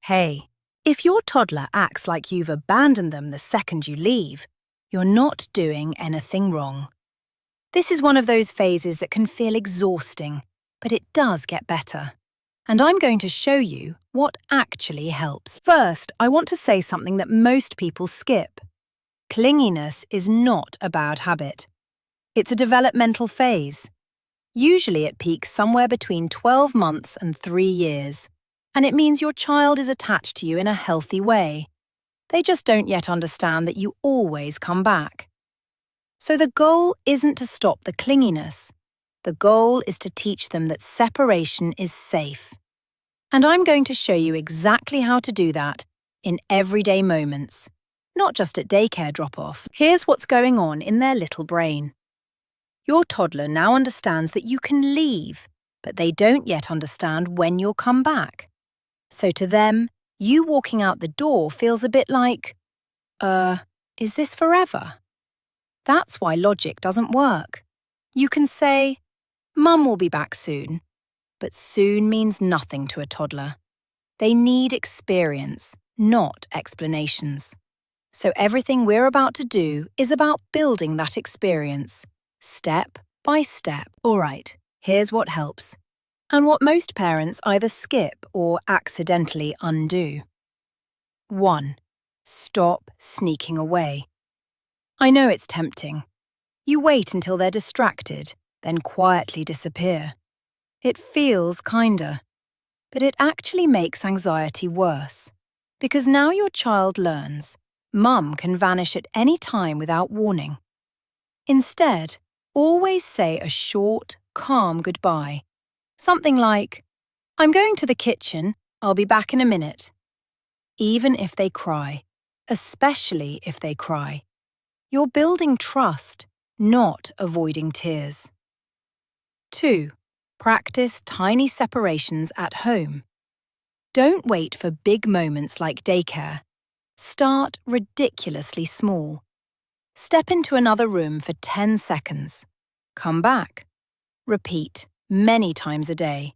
Hey, if your toddler acts like you've abandoned them the second you leave, you're not doing anything wrong. This is one of those phases that can feel exhausting, but it does get better. And I'm going to show you what actually helps. First, I want to say something that most people skip. Clinginess is not a bad habit. It's a developmental phase. Usually it peaks somewhere between 12 months and 3 years, and it means your child is attached to you in a healthy way. They just don't yet understand that you always come back. So the goal isn't to stop the clinginess. The goal is to teach them that separation is safe. And I'm going to show you exactly how to do that in everyday moments, not just at daycare drop-off. Here's what's going on in their little brain. Your toddler now understands that you can leave, but they don't yet understand when you'll come back. So to them, you walking out the door feels a bit like, is this forever? That's why logic doesn't work. You can say, Mum will be back soon, but soon means nothing to a toddler. They need experience, not explanations. So everything we're about to do is about building that experience, step by step. All right, here's what helps, and what most parents either skip or accidentally undo. 1. Stop sneaking away. I know it's tempting. You wait until they're distracted, then quietly disappear. It feels kinder, but it actually makes anxiety worse, because now your child learns Mum can vanish at any time without warning. Instead, always say a short, calm goodbye. Something like, I'm going to the kitchen, I'll be back in a minute. Even if they cry, especially if they cry. You're building trust, not avoiding tears. 2. Practice tiny separations at home. Don't wait for big moments like daycare. Start ridiculously small. Step into another room for 10 seconds. Come back. Repeat many times a day.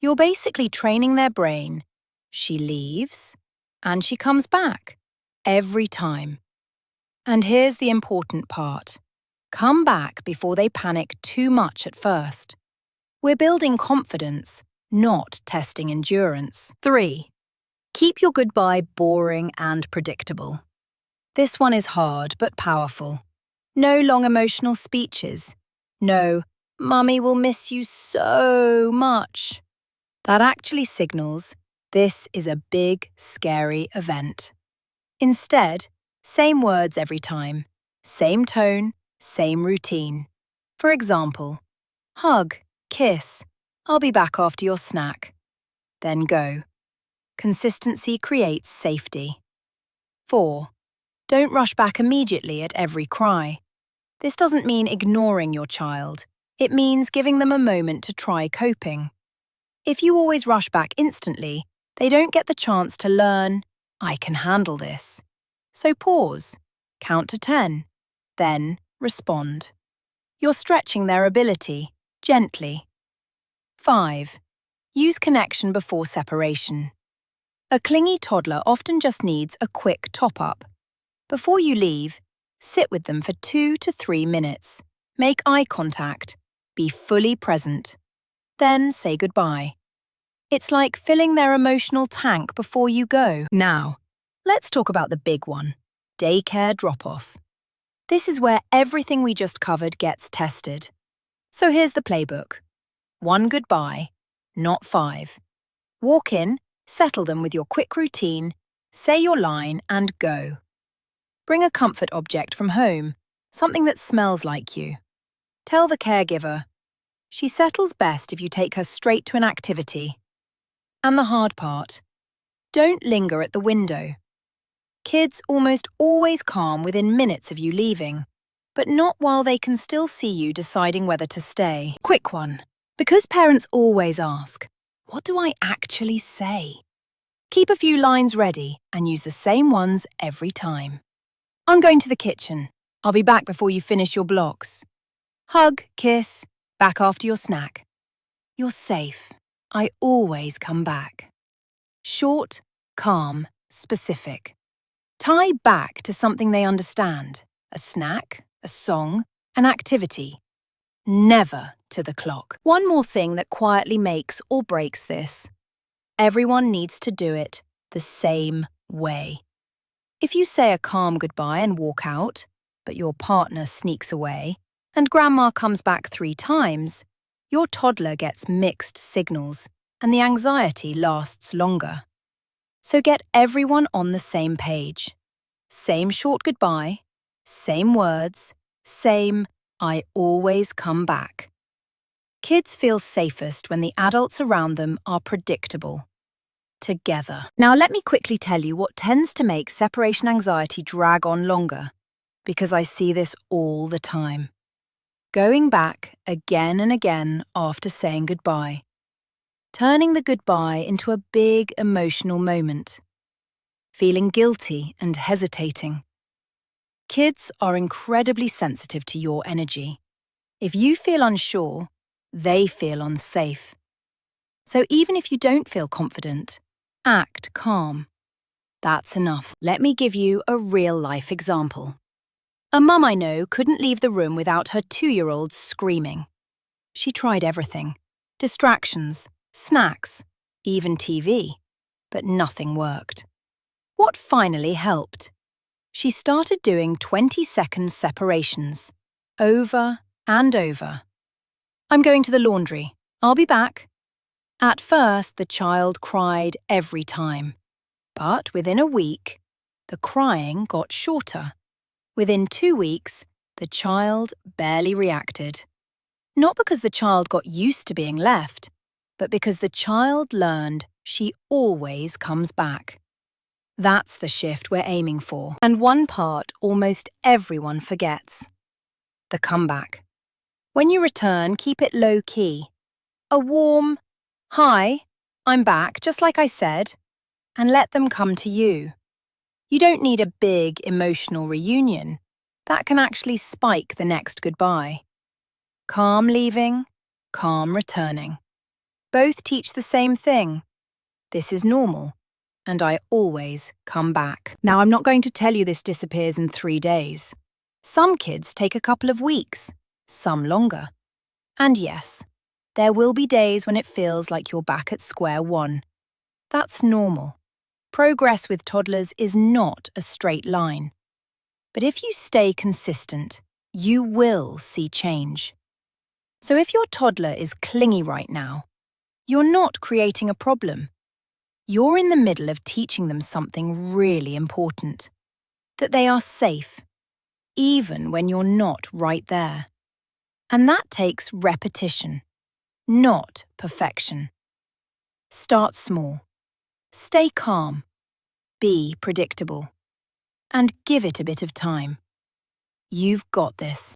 You're basically training their brain. She leaves, and she comes back. Every time. And here's the important part. Come back before they panic too much at first. We're building confidence, not testing endurance. 3. Keep your goodbye boring and predictable. This one is hard but powerful. No long emotional speeches. No, Mummy will miss you so much. That actually signals this is a big, scary event. Instead, same words every time, same tone, same routine. For example, hug, kiss, I'll be back after your snack. Then go. Consistency creates safety. 4. Don't rush back immediately at every cry. This doesn't mean ignoring your child. It means giving them a moment to try coping. If you always rush back instantly, they don't get the chance to learn, I can handle this. So pause, count to 10, then respond. You're stretching their ability, gently. 5. Use connection before separation. A clingy toddler often just needs a quick top-up. Before you leave, sit with them for 2 to 3 minutes. Make eye contact. Be fully present. Then say goodbye. It's like filling their emotional tank before you go. Now, let's talk about the big one, daycare drop-off. This is where everything we just covered gets tested. So here's the playbook. 1 goodbye, not 5. Walk in, settle them with your quick routine, say your line and go. Bring a comfort object from home, something that smells like you. Tell the caregiver, she settles best if you take her straight to an activity. And the hard part, don't linger at the window. Kids almost always calm within minutes of you leaving, but not while they can still see you deciding whether to stay. Quick one, because parents always ask, what do I actually say? Keep a few lines ready and use the same ones every time. I'm going to the kitchen. I'll be back before you finish your blocks. Hug, kiss, back after your snack. You're safe. I always come back. Short, calm, specific. Tie back to something they understand, a snack, a song, an activity. Never to the clock. One more thing that quietly makes or breaks this. Everyone needs to do it the same way. If you say a calm goodbye and walk out, but your partner sneaks away, and grandma comes back 3 times, your toddler gets mixed signals and the anxiety lasts longer. So get everyone on the same page. Same short goodbye, same words, same "I always come back." Kids feel safest when the adults around them are predictable. Together. Now let me quickly tell you what tends to make separation anxiety drag on longer, because I see this all the time. Going back again and again after saying goodbye. Turning the goodbye into a big emotional moment. Feeling guilty and hesitating. Kids are incredibly sensitive to your energy. If you feel unsure, they feel unsafe. So even if you don't feel confident, act calm. That's enough. Let me give you a real-life example. A mum I know couldn't leave the room without her 2-year-old screaming. She tried everything. Distractions, snacks, even TV. But nothing worked. What finally helped? She started doing 20-second separations. Over and over. I'm going to the laundry. I'll be back. At first, the child cried every time. But within a week, the crying got shorter. Within 2 weeks, the child barely reacted. Not because the child got used to being left, but because the child learned she always comes back. That's the shift we're aiming for. And one part almost everyone forgets. The comeback. When you return, keep it low-key. A warm, "Hi, I'm back, just like I said," and let them come to you. You don't need a big emotional reunion. That can actually spike the next goodbye. Calm leaving, calm returning. Both teach the same thing. This is normal, and I always come back. Now, I'm not going to tell you this disappears in 3 days. Some kids take a couple of weeks, some longer. And yes, there will be days when it feels like you're back at square one. That's normal. Progress with toddlers is not a straight line. But if you stay consistent, you will see change. So if your toddler is clingy right now, you're not creating a problem. You're in the middle of teaching them something really important. That they are safe, even when you're not right there. And that takes repetition, not perfection. Start small. Stay calm. Be predictable. And give it a bit of time. You've got this.